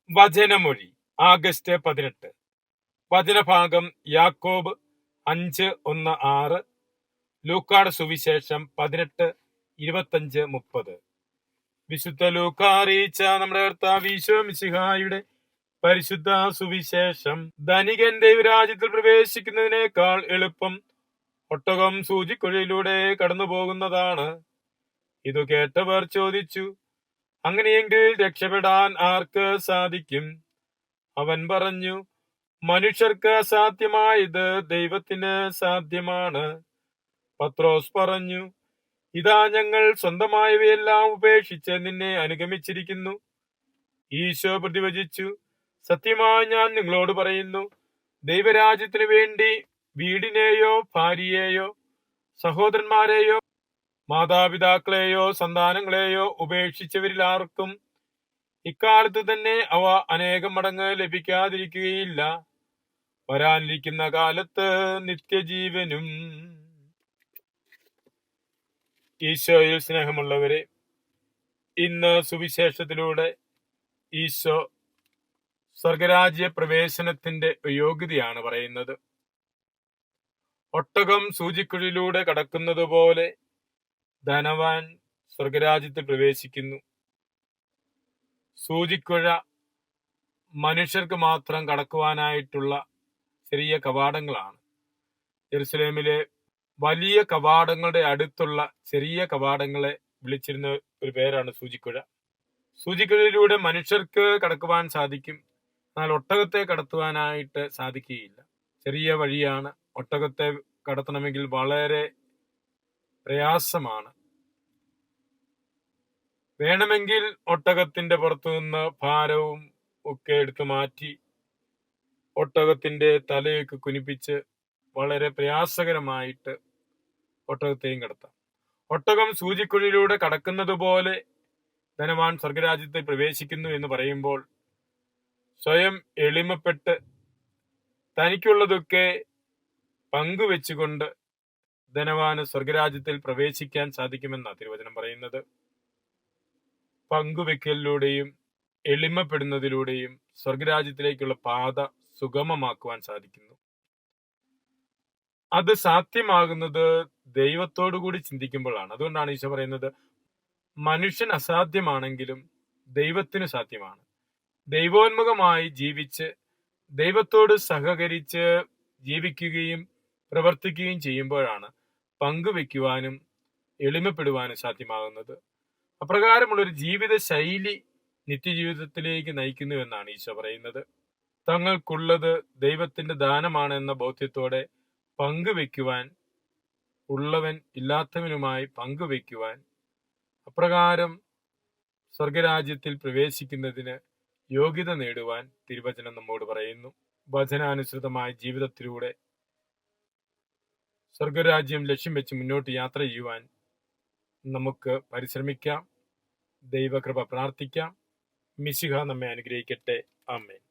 വചനമൊഴി August 18. വചനഭാഗം യാക്കോബ് 5:1-6, ലൂക്കാട് സുവിശേഷം 18:25-30. വിശുദ്ധ ലൂക്ക അറിയിച്ച നമ്മുടെ കർത്താവ് ഈശോ മിശിഹായുടെ പരിശുദ്ധ സുവിശേഷം. ധനികൻ ദൈവരാജ്യത്തിൽ പ്രവേശിക്കുന്നതിനേക്കാൾ എളുപ്പം ഒട്ടകം സൂചിക്കുഴയിലൂടെ കടന്നു പോകുന്നതാണ്. ഇതു കേട്ടവർ ചോദിച്ചു, അങ്ങനെയെങ്കിൽ രക്ഷപ്പെടാൻ ആർക്ക് സാധിക്കും? അവൻ പറഞ്ഞു, മനുഷ്യർക്ക് അസാധ്യമായത് ദൈവത്തിന് സാധ്യമാണ്. പത്രോസ് പറഞ്ഞു, ഇതാ ഞങ്ങൾ സ്വന്തമായവയെല്ലാം ഉപേക്ഷിച്ച് നിന്നെ അനുഗമിച്ചിരിക്കുന്നു. ഈശോ പ്രതിവചിച്ചു, സത്യമായി ഞാൻ നിങ്ങളോട് പറയുന്നു, ദൈവരാജ്യത്തിനു വേണ്ടി വീടിനെയോ ഭാര്യയെയോ സഹോദരന്മാരെയോ മാതാപിതാക്കളെയോ സന്താനങ്ങളെയോ ഉപേക്ഷിച്ചവരിൽ ആർക്കും ഇക്കാലത്ത് തന്നെ അവ അനേകം മടങ്ങ് ലഭിക്കാതിരിക്കുകയില്ല. വരാനിരിക്കുന്ന കാലത്ത് നിത്യജീവനും. ഈശോയിൽ സ്നേഹമുള്ളവരെ, ഇന്ന് സുവിശേഷത്തിലൂടെ ഈശോ സ്വർഗരാജ്യ പ്രവേശനത്തിന്റെ യോഗ്യതയാണ് പറയുന്നത്. ഒട്ടകം സൂചിക്കുഴിയിലൂടെ കടക്കുന്നത് പോലെ ധനവാൻ സ്വർഗരാജ്യത്തിൽ പ്രവേശിക്കുന്നു. സൂചിക്കുഴ മനുഷ്യർക്ക് മാത്രം കടക്കുവാനായിട്ടുള്ള ചെറിയ കവാടങ്ങളാണ്. യെരുശലേമിലെ വലിയ കവാടങ്ങളുടെ അടുത്തുള്ള ചെറിയ കവാടങ്ങളെ വിളിച്ചിരുന്ന ഒരു പേരാണ് സൂചിക്കുഴ. സൂചിക്കുഴയിലൂടെ മനുഷ്യർക്ക് കടക്കുവാൻ സാധിക്കും, എന്നാൽ ഒട്ടകത്തെ കടത്തുവാനായിട്ട് സാധിക്കുകയില്ല. ചെറിയ വഴിയാണ്. ഒട്ടകത്തെ കടത്തണമെങ്കിൽ വളരെ പ്രയാസമാണ്. വേണമെങ്കിൽ ഒട്ടകത്തിന്റെ പുറത്തു നിന്ന് ഭാരവും ഒക്കെ എടുത്തു മാറ്റി ഒട്ടകത്തിന്റെ തലയൊക്കെ കുനിപ്പിച്ച് വളരെ പ്രയാസകരമായിട്ട് ഒട്ടകത്തെയും കടത്താം. ഒട്ടകം സൂചിക്കുഴിയിലൂടെ കടക്കുന്നത് പോലെ ധനവാൻ സ്വർഗരാജ്യത്തിൽ പ്രവേശിക്കുന്നു എന്ന് പറയുമ്പോൾ സ്വയം എളിമപ്പെട്ട് തനിക്കുള്ളതൊക്കെ പങ്കുവെച്ചുകൊണ്ട് ധനവാന് സ്വർഗരാജ്യത്തിൽ പ്രവേശിക്കാൻ സാധിക്കുമെന്നാണ് തിരുവചനം പറയുന്നത്. പങ്കുവെക്കലിലൂടെയും എളിമപ്പെടുന്നതിലൂടെയും സ്വർഗരാജ്യത്തിലേക്കുള്ള പാത സുഗമമാക്കുവാൻ സാധിക്കുന്നു. അത് സാധ്യമാകുന്നത് ദൈവത്തോടു കൂടി ചിന്തിക്കുമ്പോഴാണ്. അതുകൊണ്ടാണ് ഈശോ പറയുന്നത്, മനുഷ്യൻ അസാധ്യമാണെങ്കിലും ദൈവത്തിന് സാധ്യമാണ്. ദൈവോന്മുഖമായി ജീവിച്ച് ദൈവത്തോട് സഹകരിച്ച് ജീവിക്കുകയും പ്രവർത്തിക്കുകയും ചെയ്യുമ്പോഴാണ് പങ്കുവെക്കുവാനും എളിമപ്പെടുവാനും സാധ്യമാകുന്നത്. അപ്രകാരമുള്ളൊരു ജീവിത ശൈലി നിത്യജീവിതത്തിലേക്ക് നയിക്കുന്നുവെന്നാണ് ഈശോ പറയുന്നത്. തങ്ങൾക്കുള്ളത് ദൈവത്തിന്റെ ദാനമാണെന്ന ബോധ്യത്തോടെ പങ്കുവെക്കുവാൻ, ഉള്ളവൻ ഇല്ലാത്തവനുമായി പങ്കുവെക്കുവാൻ, അപ്രകാരം സ്വർഗരാജ്യത്തിൽ പ്രവേശിക്കുന്നതിന് യോഗ്യത നേടുവാൻ തിരുവചനം നമ്മോട് പറയുന്നു. വചനാനുസൃതമായ ജീവിതത്തിലൂടെ സ്വർഗരാജ്യം ലക്ഷ്യം വെച്ച് മുന്നോട്ട് യാത്ര ചെയ്യുവാൻ നമുക്ക് പരിശ്രമിക്കാം. ദൈവകൃപ പ്രാർത്ഥിക്കാം. മിശിഹ നമ്മെ അനുഗ്രഹിക്കട്ടെ. ആമേൻ.